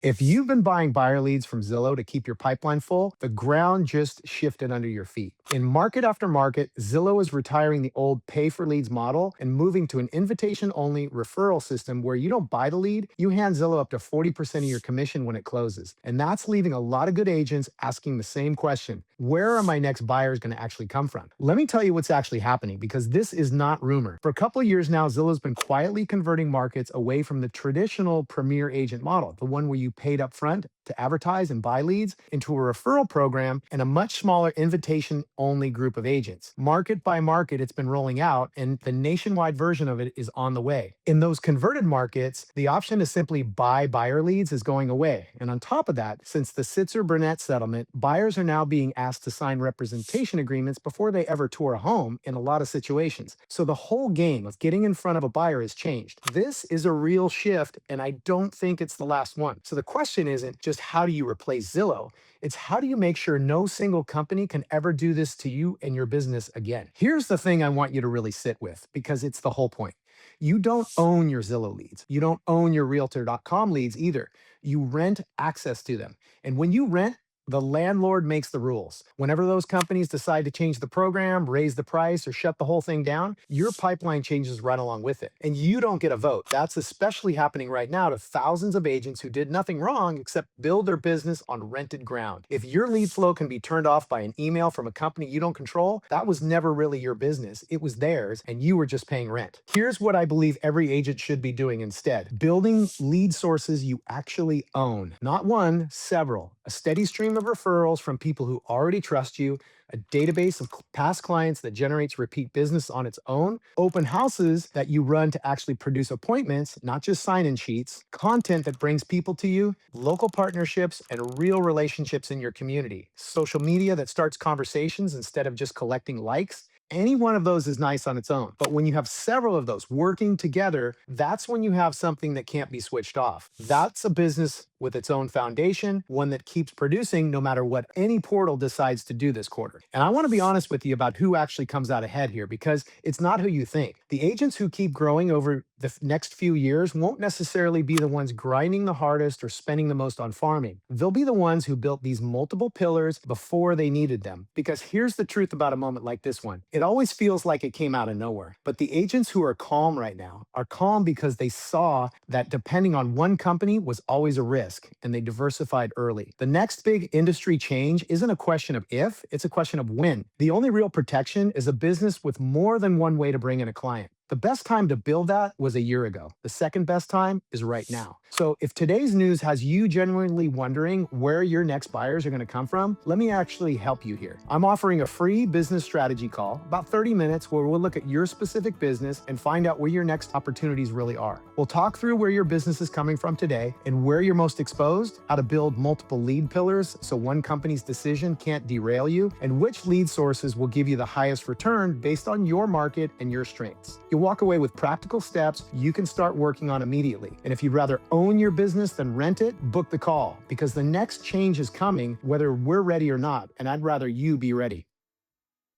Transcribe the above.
If you've been buying buyer leads from Zillow to keep your pipeline full, the ground just shifted under your feet. In market after market, Zillow is retiring the old pay for leads model and moving to an invitation only referral system where you don't buy the lead, you hand Zillow up to 40% of your commission when it closes. And that's leaving a lot of good agents asking the same question: where are my next buyers going to actually come from? Let me tell you what's actually happening, because this is not rumor. For a couple of years now, Zillow's been quietly converting markets away from the traditional premier agent model, the one where you paid up front to advertise and buy leads, into a referral program and a much smaller invitation only group of agents. Market by market, it's been rolling out, and the nationwide version of it is on the way. In those converted markets, the option to simply buy buyer leads is going away. And on top of that, since the Sitzer-Burnett settlement, buyers are now being asked to sign representation agreements before they ever tour a home in a lot of situations. So the whole game of getting in front of a buyer has changed. This is a real shift, and I don't think it's the last one. So the question isn't just how do you replace Zillow? It's how do you make sure no single company can ever do this to you and your business again? Here's the thing I want you to really sit with, because it's the whole point. You don't own your Zillow leads. You don't own your Realtor.com leads either. You rent access to them. And when you rent, the landlord makes the rules. Whenever those companies decide to change the program, raise the price, or shut the whole thing down, your pipeline changes right along with it. And you don't get a vote. That's especially happening right now to thousands of agents who did nothing wrong except build their business on rented ground. If your lead flow can be turned off by an email from a company you don't control, that was never really your business. It was theirs, and you were just paying rent. Here's what I believe every agent should be doing instead: building lead sources you actually own. Not one, several. A steady stream of referrals from people who already trust you, a database of past clients that generates repeat business on its own, open houses that you run to actually produce appointments, not just sign-in sheets, content that brings people to you, local partnerships, and real relationships in your community, social media that starts conversations instead of just collecting likes. Any one of those is nice on its own. But when you have several of those working together, that's when you have something that can't be switched off. That's a business with its own foundation, one that keeps producing no matter what any portal decides to do this quarter. And I want to be honest with you about who actually comes out ahead here, because it's not who you think. The agents who keep growing over the next few years won't necessarily be the ones grinding the hardest or spending the most on farming. They'll be the ones who built these multiple pillars before they needed them. Because here's the truth about a moment like this one: it always feels like it came out of nowhere. But the agents who are calm right now are calm because they saw that depending on one company was always a risk, and they diversified early. The next big industry change isn't a question of if, it's a question of when. The only real protection is a business with more than one way to bring in a client. The best time to build that was a year ago. The second best time is right now. So if today's news has you genuinely wondering where your next buyers are going to come from, let me actually help you here. I'm offering a free business strategy call, about 30 minutes, where we'll look at your specific business and find out where your next opportunities really are. We'll talk through where your business is coming from today and where you're most exposed, how to build multiple lead pillars so one company's decision can't derail you, and which lead sources will give you the highest return based on your market and your strengths. You'll walk away with practical steps you can start working on immediately. And if you'd rather own your business than rent it, book the call, because the next change is coming whether we're ready or not, and I'd rather you be ready.